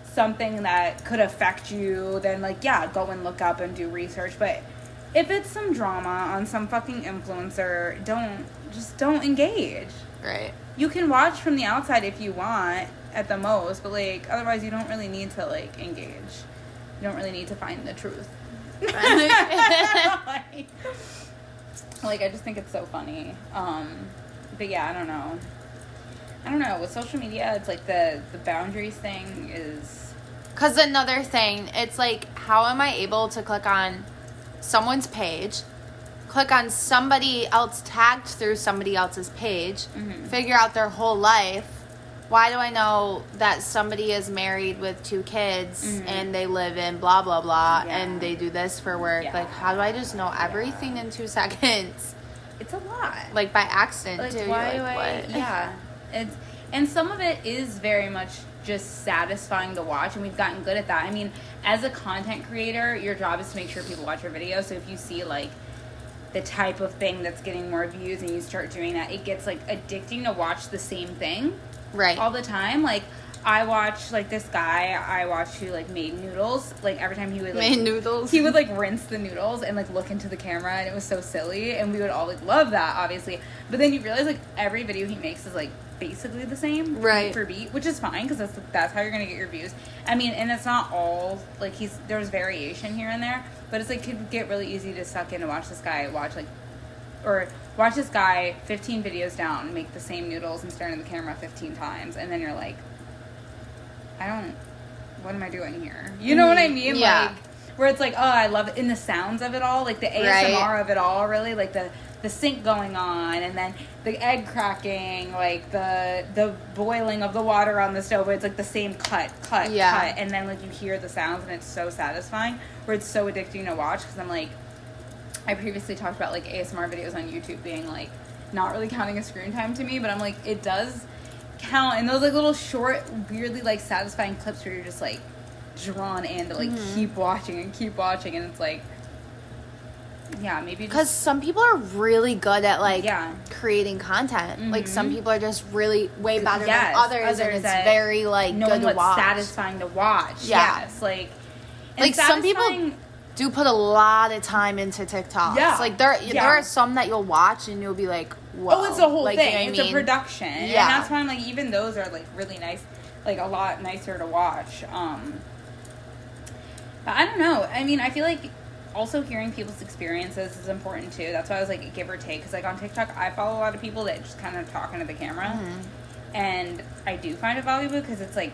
something that could affect you, then, like, yeah, go and look up and do research. But if it's some drama on some fucking influencer, don't engage. Right. You can watch from the outside if you want, at the most, but, like, otherwise you don't really need to, like, engage. You don't really need to find the truth. like, I just think it's so funny. But yeah, I don't know. With social media, it's like the boundaries thing is... Because another thing, it's like, how am I able to click on someone's page, click on somebody else tagged through somebody else's page, figure out their whole life? Why do I know that somebody is married with 2 kids and they live in blah, blah, blah, and they do this for work? Yeah. Like, how do I just know everything in 2 seconds? It's a lot. Like, by accident, like, too. Why You're like, what? What? Yeah. And some of it is very much just satisfying to watch, and we've gotten good at that. I mean, as a content creator, your job is to make sure people watch your video. So if you see, like, the type of thing that's getting more views and you start doing that, it gets, like, addicting to watch the same thing. Right. All the time. Like, I watched, like, this guy I watched who, like, made noodles. Like, every time he would, like... Made noodles? He would, like, rinse the noodles and, like, look into the camera, and it was so silly. And we would all, like, love that, obviously. But then you realize, like, every video he makes is, like, basically the same. Right. Beat for beat, which is fine, because that's how you're going to get your views. I mean, and it's not all... Like, there's variation here and there. But it's, like, could get really easy to suck in and watch this guy watch, like... Or... Watch this guy 15 videos down make the same noodles and stare into the camera 15 times, and then you're like, what am I doing here? You know what I mean? Yeah. Like, where it's like, oh, I love it. In the sounds of it all, like the ASMR of it all, really, like the sink going on, and then the egg cracking, like the boiling of the water on the stove, where it's like the same cut, and then like you hear the sounds, and it's so satisfying, where it's so addicting to watch, because I'm like, I previously talked about, like, ASMR videos on YouTube being, like, not really counting as screen time to me, but I'm like, it does count. And those, like, little short, weirdly, like, satisfying clips where you're just, like, drawn in to, like, keep watching, and it's like, yeah, maybe because some people are really good at, like, creating content. Like, some people are just really way better than others, and it's very, like, good to watch. Satisfying to watch. Yeah. Yes, like some people do put a lot of time into TikToks. Yeah. Like, there are some that you'll watch and you'll be like, whoa. Oh, it's a whole like, thing. You know it's a production. Yeah. And that's why I'm like, even those are, like, really nice, like, a lot nicer to watch. But I don't know. I mean, I feel like also hearing people's experiences is important, too. That's why I was like, give or take. Because, like, on TikTok, I follow a lot of people that just kind of talk into the camera. And I do find it valuable because it's, like,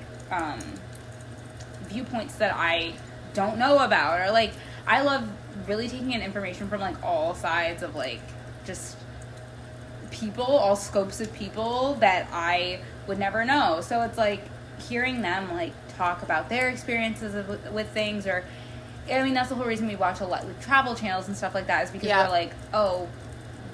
viewpoints that I don't know about, or, like, I love really taking in information from, like, all sides of, like, just people, all scopes of people that I would never know. So it's, like, hearing them, like, talk about their experiences with things, or, I mean, that's the whole reason we watch a lot with travel channels and stuff like that, is because we're like, oh,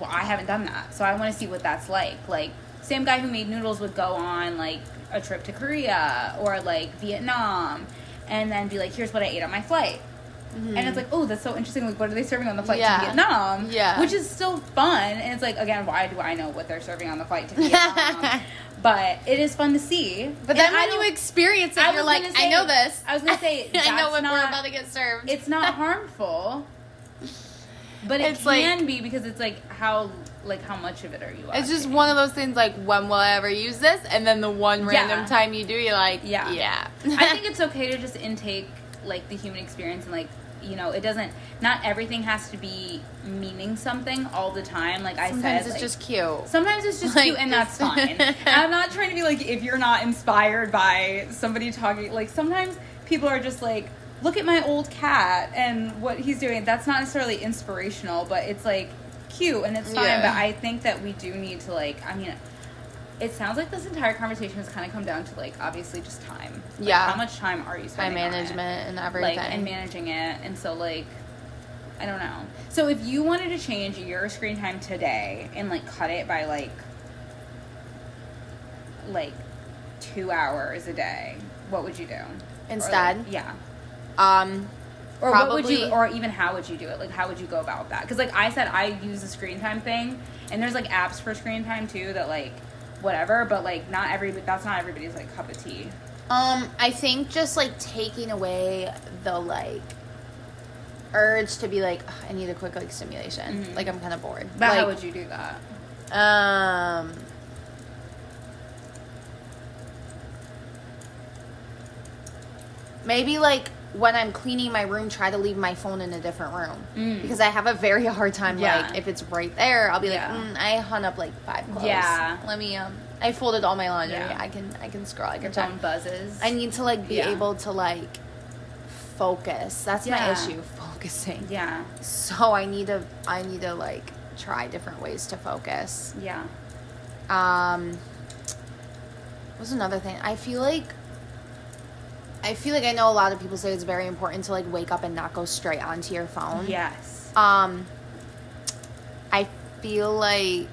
well, I haven't done that, so I want to see what that's like. Like, same guy who made noodles would go on, like, a trip to Korea, or, like, Vietnam, and then be like, here's what I ate on my flight. And it's like, oh, that's so interesting. Like, what are they serving on the flight to Vietnam? Yeah. Which is still fun. And it's like, again, why do I know what they're serving on the flight to Vietnam? But it is fun to see. But then when you experience it, you're like, I know this. I was going to say, I know when we're about to get served. It's not harmful. But it can be, because it's like, how much of it are you watching? It's just one of those things, like, when will I ever use this? And then the one random time you do, you're like, yeah. I think it's okay to just intake, like, the human experience, and, like, you know, it doesn't, not everything has to be meaning something all the time. Like I said, sometimes it's just cute. Sometimes it's just cute, and that's fine. I'm not trying to be like, if you're not inspired by somebody talking, like, sometimes people are just like, look at my old cat and what he's doing. That's not necessarily inspirational, but it's, like, cute, and it's fine. But I think that we do need to, like, I mean, it sounds like this entire conversation has kind of come down to, like, obviously just time. Like, how much time are you spending time management and everything. Like, and managing it. And so, like, I don't know. So if you wanted to change your screen time today and, like, cut it by, like 2 hours a day, what would you do? Instead? Or, like, yeah. Or probably, what would you, or even how would you do it? Like, how would you go about that? Because, like I said, I use the screen time thing, and there's, like, apps for screen time, too, that, like, whatever, but, like, that's not everybody's, like, cup of tea. I think just, like, taking away the, like, urge to be like, I need a quick, like, stimulation. Like, I'm kind of bored. But like, how would you do that? maybe, like, when I'm cleaning my room, try to leave my phone in a different room. Because I have a very hard time, like, if it's right there, I'll be like, I hung up, like, 5 clothes. Yeah. Let me, I folded all my laundry. Yeah. I can scroll. I can check. Phone buzzes. I need to, like, be able to, like, focus. That's my issue, focusing. Yeah. So I need to, like, try different ways to focus. Yeah. What's another thing? I feel like I know a lot of people say it's very important to, like, wake up and not go straight onto your phone. Yes. I feel like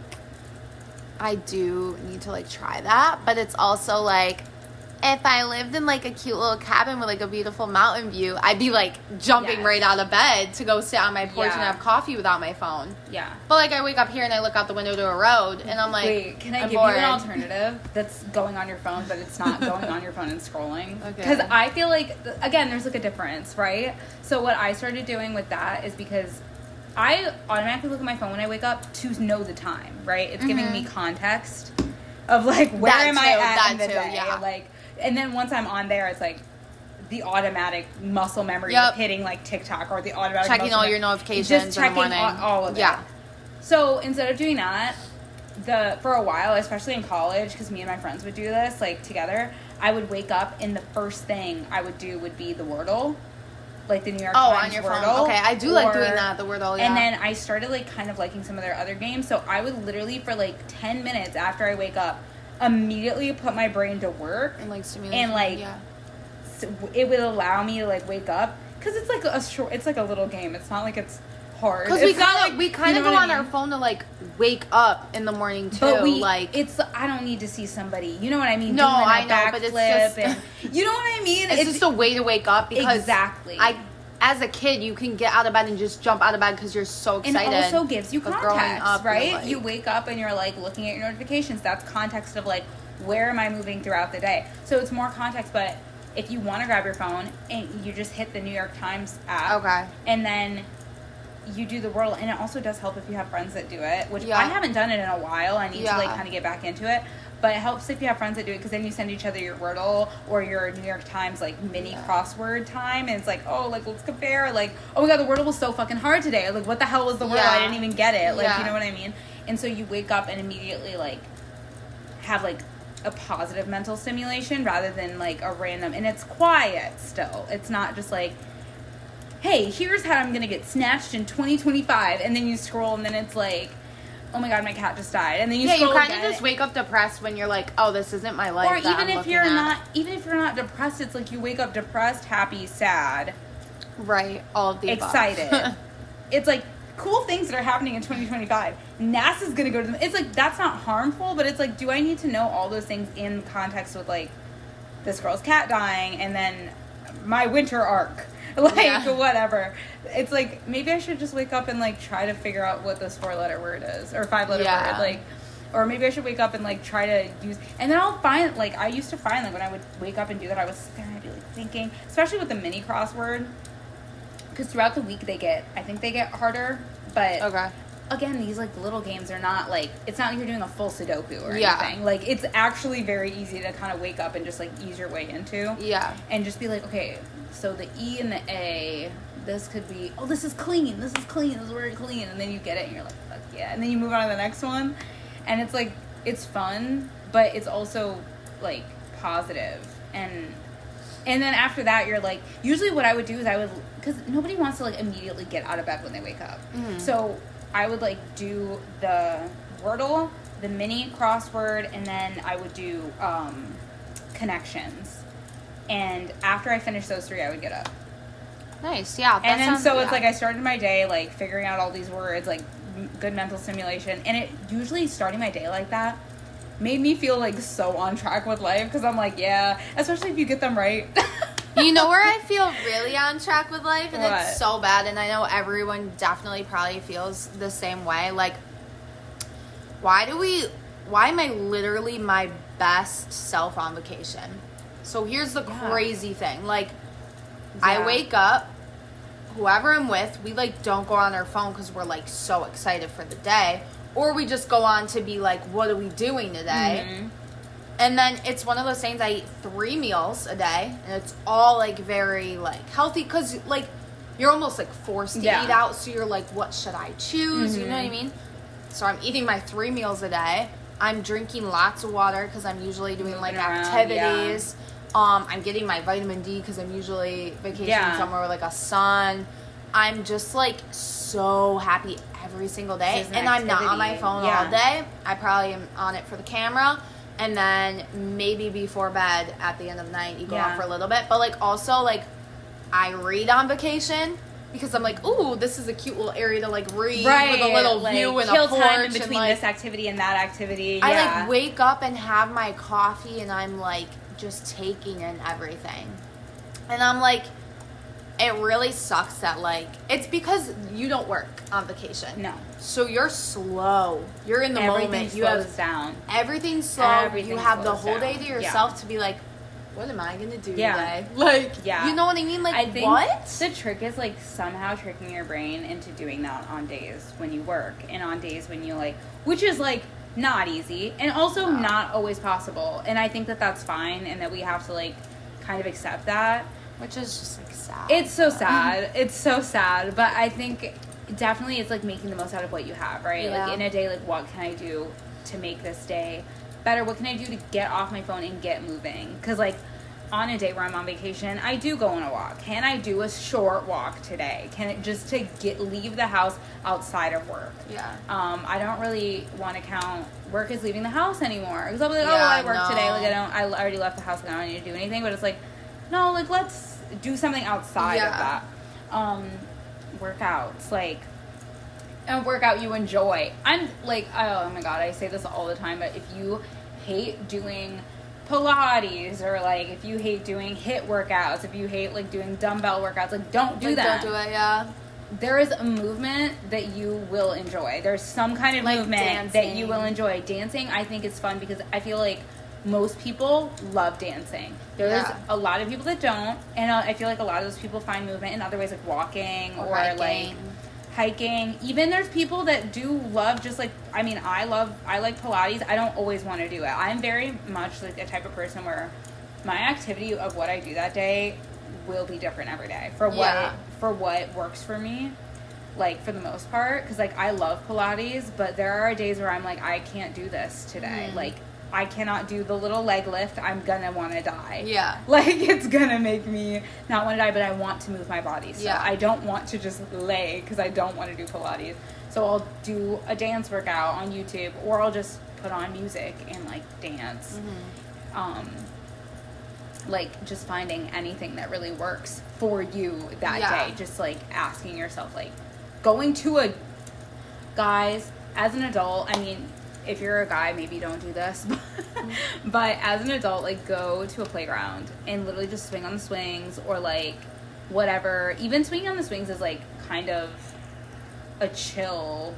I do need to, like, try that, but it's also, like, if I lived in, like, a cute little cabin with, like, a beautiful mountain view, I'd be, like, jumping right out of bed to go sit on my porch and have coffee without my phone. Yeah. But, like, I wake up here and I look out the window to a road, and I'm like, wait, can I give you an alternative that's going on your phone, but it's not going on your phone and scrolling? Okay. Because I feel like, again, there's, like, a difference, right? So what I started doing with that is because I automatically look at my phone when I wake up to know the time, right? It's giving me context of, like, where am I at in the day? Yeah. Like, and then once I'm on there, it's like the automatic muscle memory of hitting, like, TikTok, or the automatic checking all your notifications, just checking in the morning. all of it. Yeah. So instead of doing that, for a while, especially in college, because me and my friends would do this, like, together, I would wake up and the first thing I would do would be the Wordle. Like the New York Times on your Wordle. phone. Okay, I do like doing that, the Wordle, yeah. And then I started, like, kind of liking some of their other games. So I would literally, for, like, 10 minutes after I wake up, immediately put my brain to work. And, like, stimulate. And, like, so it would allow me to, like, wake up. Because it's, like, it's like a little game. It's not like it's hard. Because we kind of go on our phone to, like, wake up in the morning, too. But I don't need to see somebody. You know what I mean? No, I know, but it's just... you know what I mean? It's just a way to wake up, because... Exactly. As a kid, you can get out of bed and just jump out of bed because you're so excited. And it also gives you context, up, right? Like, you wake up and you're, like, looking at your notifications. That's context of, like, where am I moving throughout the day? So it's more context, but if you want to grab your phone and you just hit the New York Times app. Okay. And then you do the Wordle, and it also does help if you have friends that do it, which I haven't done it in a while. I need to, like, kind of get back into it. But it helps if you have friends that do it, because then you send each other your Wordle or your New York Times, like, mini crossword time. And it's like, oh, like, let's compare. Like, oh my God, the Wordle was so fucking hard today. Like, what the hell was the Wordle? I didn't even get it. Like, you know what I mean? And so you wake up and immediately, like, have, like, a positive mental stimulation rather than, like, a random. And it's quiet still. It's not just like, hey, here's how I'm going to get snatched in 2025. And then you scroll and then it's like, oh my God, my cat just died. And then you scroll kind of just wake up depressed when you're like, oh, this isn't my life. Or even if you're not depressed, it's like you wake up depressed, happy, sad. Right. All of the excited. It's like cool things that are happening in 2025. NASA's going to go to them. It's like, that's not harmful, but it's like, do I need to know all those things in context with, like, this girl's cat dying and then my winter arc? Like, whatever. It's like, maybe I should just wake up and, like, try to figure out what this 4-letter word is. Or 5-letter word. Like, or maybe I should wake up and, like, try to use... And then I'll find, like, I used to find, like, when I would wake up and do that, I was sitting there and I'd be, like, thinking. Especially with the mini crossword. Because throughout the week I think they get harder. But, again, these, like, little games are not, like... It's not like you're doing a full Sudoku or anything. Like, it's actually very easy to kind of wake up and just, like, ease your way into. Yeah. And just be like, okay... So the E and the A, this could be, oh, this is clean. This is very clean. And then you get it and you're like, fuck yeah. And then you move on to the next one. And it's like, it's fun, but it's also, like, positive. And then after that, you're like, usually what I would do is because nobody wants to, like, immediately get out of bed when they wake up. Mm-hmm. So I would, like, do the Wordle, the mini crossword, and then I would do connections. And after I finished those 3, I would get up. Nice, yeah. And then it's like I started my day, like, figuring out all these words, like, good mental stimulation. And it usually, starting my day like that, made me feel, like, so on track with life. Because I'm like, yeah, especially if you get them right. You know where I feel really on track with life? And it's so bad. And I know everyone definitely probably feels the same way. Like, why am I literally my best self on vacation? So here's the crazy thing. Like, I wake up, whoever I'm with, we, like, don't go on our phone because we're, like, so excited for the day. Or we just go on to be like, what are we doing today? Mm-hmm. And then it's one of those things, I eat 3 meals a day, and it's all, like, very, like, healthy, because, like, you're almost, like, forced to eat out, so you're like, what should I choose? You know what I mean? So I'm eating my 3 meals a day. I'm drinking lots of water, because I'm usually doing, like, activities. I'm getting my vitamin D, because I'm usually vacationing somewhere with, like, a sun. I'm just, like, so happy every single day, and I'm not on my phone all day. I probably am on it for the camera, and then maybe before bed at the end of the night, you go out for a little bit. But, like, also, like, I read on vacation, because I'm like, ooh, this is a cute little area to, like, read with a little view and a porch. Kill time in between this activity and that activity. I, like, wake up and have my coffee, and I'm, like, just taking in everything. And I'm, like... It really sucks that, like, it's because you don't work on vacation. No. So you're slow. You're in the moment. You have down. Everything's slow. You have the whole day to yourself to be like, what am I going to do today? Like, you know what I mean? Like, I think what? The trick is, like, somehow tricking your brain into doing that on days when you work and on days when you, like, which is, like, not easy and also not always possible. And I think that that's fine and that we have to, like, kind of accept that. Which is just, like, sad. It's so sad. It's so sad. But I think definitely it's, like, making the most out of what you have, right? Yeah. Like, in a day, like, what can I do to make this day better? What can I do to get off my phone and get moving? Because, like, on a day where I'm on vacation, I do go on a walk. Can I do a short walk today? Can it just to leave the house outside of work? Yeah. I don't really want to count work as leaving the house anymore. Because I'll be like, I work today. Like, I already left the house. Like, I don't need to do anything. But it's like, no, like, let's do something outside of that. Workouts, like, a workout you enjoy. I'm like, oh my god, I say this all the time, but if you hate doing Pilates, or, like, if you hate doing HIIT workouts, if you hate, like, doing dumbbell workouts, like, don't do that. Don't do it, There is a movement that you will enjoy. There's some kind of movement dancing that you will enjoy. Dancing, I think, is fun because I feel like most people love dancing. There's a lot of people that don't, and I feel like a lot of those people find movement in other ways, like walking or like hiking. Even there's people that do love just, like, I mean, I like Pilates. I don't always want to do it. I'm very much like the type of person where my activity of what I do that day will be different every day for what works for me, like, for the most part, because, like, I love Pilates, but there are days where I'm like, I can't do this today. Like, I cannot do the little leg lift. I'm gonna want to die. Yeah. Like, it's gonna make me not want to die, but I want to move my body. So I don't want to just lay because I don't want to do Pilates. So I'll do a dance workout on YouTube, or I'll just put on music and, like, dance. Like, just finding anything that really works for you that day. Just, like, asking yourself, like, going to guys, as an adult, I mean, if you're a guy, maybe don't do this, but as an adult, like, go to a playground and literally just swing on the swings, or, like, whatever. Even swinging on the swings is, like, kind of a chill,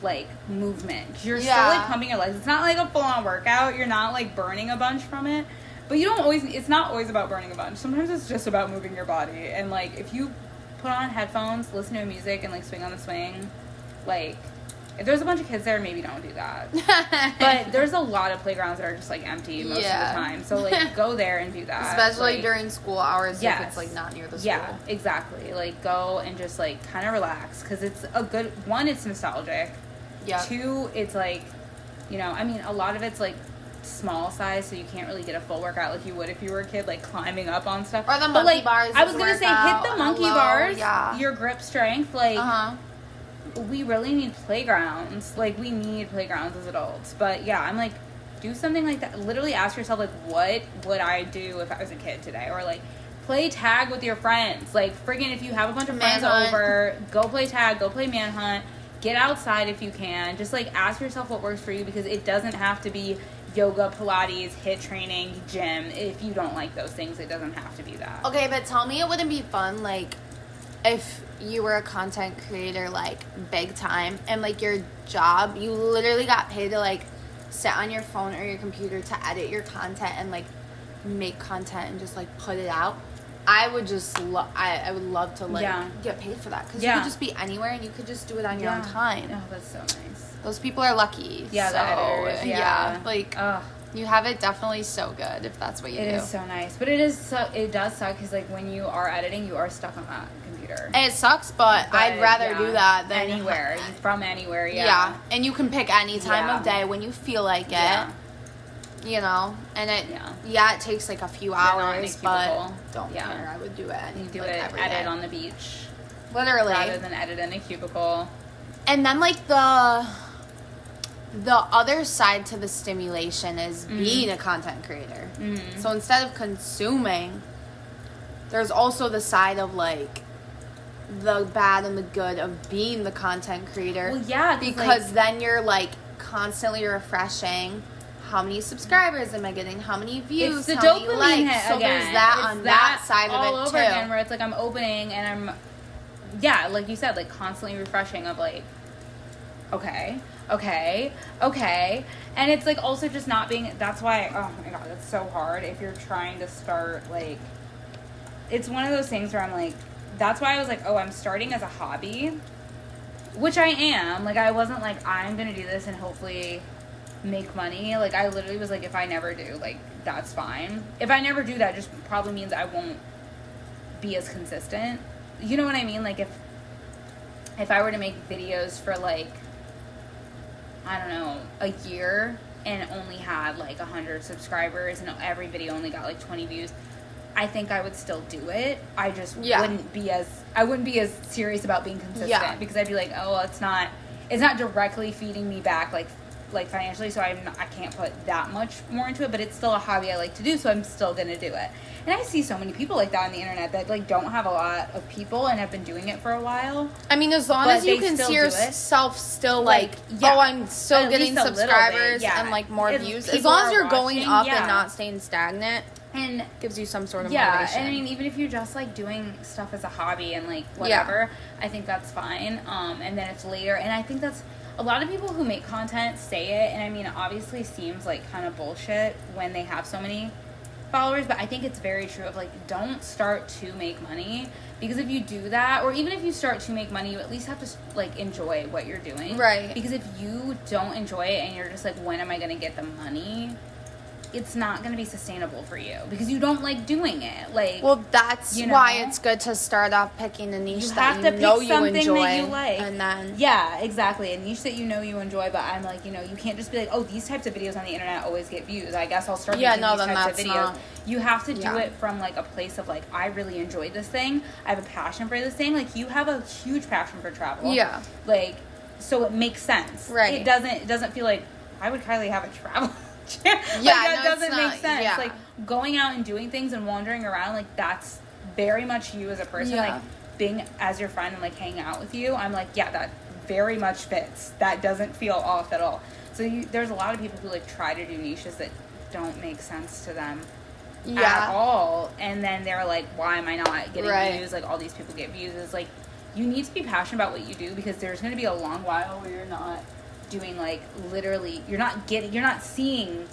like, movement. You're still, like, pumping your legs. It's not, like, a full-on workout. You're not, like, burning a bunch from it. But you don't always, it's not always about burning a bunch. Sometimes it's just about moving your body. And, like, if you put on headphones, listen to music, and, like, swing on the swing, like, if there's a bunch of kids there, maybe don't do that. But there's a lot of playgrounds that are just, like, empty most of the time. So, like, go there and do that. Especially, like, during school hours if it's, like, not near the school. Yeah, exactly. Like, go and just, like, kind of relax. Because it's a good, one, it's nostalgic. Yeah. Two, it's, like, you know, I mean, a lot of it's, like, small size, so you can't really get a full workout like you would if you were a kid, like, climbing up on stuff. Or the monkey bars. I was going to say, hit the monkey bars. Yeah. Your grip strength, like... We really need playgrounds. Like, we need playgrounds as adults. But, yeah, I'm like, do something like that. Literally ask yourself, like, what would I do if I was a kid today? Or, like, play tag with your friends. Like, friggin', if you have a bunch of friends over, go play tag, go play manhunt. Get outside if you can. Just, like, ask yourself what works for you, because it doesn't have to be yoga, Pilates, HIIT training, gym. If you don't like those things, it doesn't have to be that. Okay, but tell me it wouldn't be fun, like, if you were a content creator, like, big time, and, like, your job, you literally got paid to, like, sit on your phone or your computer to edit your content and, like, make content and just, like, put it out. I would just I would love to, like, get paid for that, because you could just be anywhere and you could just do it on your own time. Oh, that's so nice. Those people are lucky. Yeah, so, the editors. Like, You have it definitely so good if that's what you do. It is so nice. But it does suck because, like, when you are editing, you are stuck on that computer. It sucks, but I'd rather do that than... Anywhere. From anywhere, Yeah. And you can pick any time of day when you feel like it. Yeah. You know? And it takes, like, a few hours, but don't care. I would do it. You do it, edit on the beach. Literally. Rather than edit in a cubicle. And then, like, the other side to the stimulation is being a content creator. Mm-hmm. So instead of consuming, there's also the side of, like, the bad and the good of being the content creator. Well, yeah. Because then you're, like, constantly refreshing how many subscribers am I getting, how many views, it's the how many dopamine likes. hit so again. there's that on that side of it, all over too. Again, where it's, like, I'm opening and I'm... Yeah, like you said, like, constantly refreshing of, like, okay. And it's, like, also just not being... That's why... Oh, my God, it's so hard if you're trying to start, like... It's one of those things where I'm, like... That's why I was, like, I'm starting as a hobby. Which I am. Like, I wasn't, like, I'm gonna do this and hopefully make money. Like, I literally was, like, if I never do, like, that's fine. If I never do that, just probably means I won't be as consistent. You know what I mean? Like, if I were to make videos for, like, I don't know, a year and only had, like, 100 subscribers and every video only got, like, 20 views, I think I would still do it. I just wouldn't be as serious about being consistent because I'd be like, oh, well, it's not directly feeding me back, like financially, so I can't put that much more into it, but it's still a hobby I like to do, so I'm still gonna do it. And I see so many people like that on the internet that, like, don't have a lot of people and have been doing it for a while. I mean, as long as you can see yourself still, like, I'm still getting subscribers and, like, more views. As long as you're going up and not staying stagnant, and gives you some sort of motivation. Yeah, and I mean, even if you're just, like, doing stuff as a hobby and, like, whatever, I think that's fine. And then it's later, and I think that's... A lot of people who make content say it, and I mean, it obviously seems like kind of bullshit when they have so many followers, but I think it's very true of, like, don't start to make money, because if you do that, or even if you start to make money, you at least have to, like, enjoy what you're doing. Right. Because if you don't enjoy it and you're just like, when am I going to get the money? It's not going to be sustainable for you because you don't like doing it. Like, well, that's why it's good to start off picking a niche that you know you enjoy, that you like, and then exactly, a niche that you know you enjoy. But I'm like, you can't just be like, oh, these types of videos on the internet always get views. I guess I'll start making these types of videos. You have to do it from, like, a place of, like, I really enjoyed this thing. I have a passion for this thing. Like, you have a huge passion for travel. Yeah. Like, so it makes sense. Right. It doesn't feel like, why would Kylie have a travel? That doesn't make sense. Yeah. Like, going out and doing things and wandering around, like, that's very much you as a person. Like, being as your friend and, like, hanging out with you, I'm like, yeah, that very much fits. That doesn't feel off at all. So there's a lot of people who, like, try to do niches that don't make sense to them at all, and then they're like, why am I not getting views? Like, all these people get views. It's like, you need to be passionate about what you do, because there's going to be a long while where you're not doing, like, literally, you're not seeing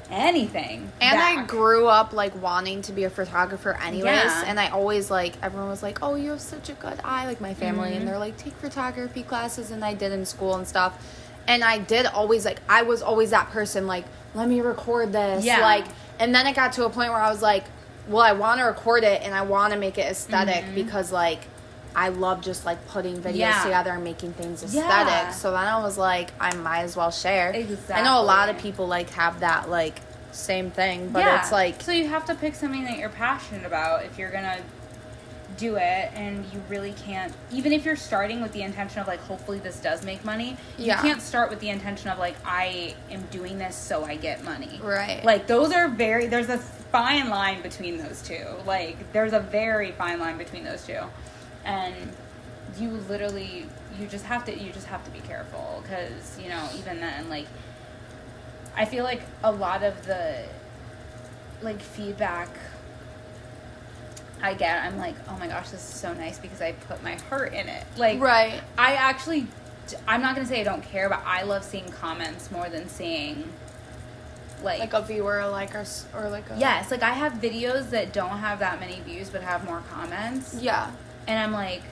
anything. And back. I grew up, like, wanting to be a photographer anyways, and I always, like, everyone was like, oh, you have such a good eye, like, my family, and they're like, take photography classes, and I did in school and stuff, and I did always, like, I was always that person, like, let me record this, like, and then it got to a point where I was like, well, I want to record it, and I want to make it aesthetic, because, like, I love just, like, putting videos together and making things aesthetic. So then I was like, I might as well share. Exactly. I know a lot of people, like, have that, like, same thing, but it's like... So you have to pick something that you're passionate about if you're gonna do it, and you really can't... Even if you're starting with the intention of, like, hopefully this does make money, you can't start with the intention of, like, I am doing this so I get money. Right. Like, those are very... There's a fine line between those two. Like, there's a very fine line between those two. And you literally, you just have to be careful, because, even then, like, I feel like a lot of the, like, feedback I get, I'm like, oh my gosh, this is so nice because I put my heart in it. Like, I'm not going to say I don't care, but I love seeing comments more than seeing, like a viewer, like, or like a... Yes, like, I have videos that don't have that many views but have more comments. Yeah. And I'm like,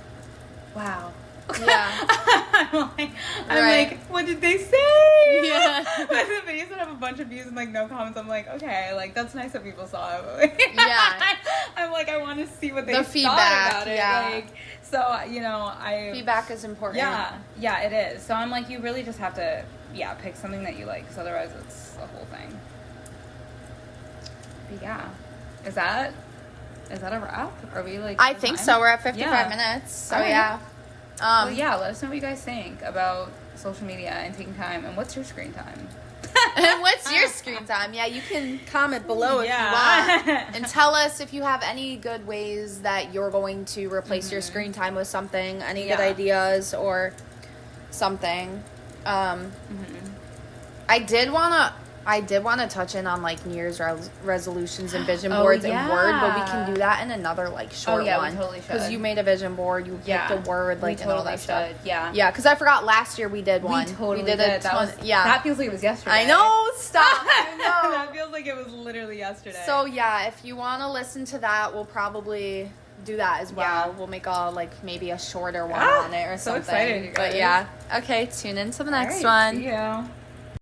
wow, Yeah. I'm like, what did they say? Yeah. But the videos that have a bunch of views and like no comments, I'm like, okay, like that's nice that people saw it. Yeah. I'm like, I want to see what they The thought feedback, about it. yeah. Like, so, you know, feedback is important. Yeah, it is. So I'm like, you really just have to, pick something that you like, because otherwise it's a whole thing. But yeah. Is that a wrap? Are we like... I think so. We're at 55 minutes. So right. yeah. Well, yeah, let us know what you guys think about social media and taking time. And what's your screen time? And what's your screen time? Yeah, you can comment below if you want. And tell us if you have any good ways that you're going to replace your screen time with something. Any good ideas or something. I did want to touch in on like New Year's resolutions and vision boards and word, but we can do that in another like short one. We totally should. Because you made a vision board, you picked a word, like and all that stuff. Yeah, yeah. Because I forgot last year we did one. We did it. That feels like it was yesterday. I know. Stop. I know. That feels like it was literally yesterday. So yeah, if you want to listen to that, we'll probably do that as well. We'll make maybe a shorter one on it or something. So excited, you guys. But yeah, okay. Tune in to the next one. See you.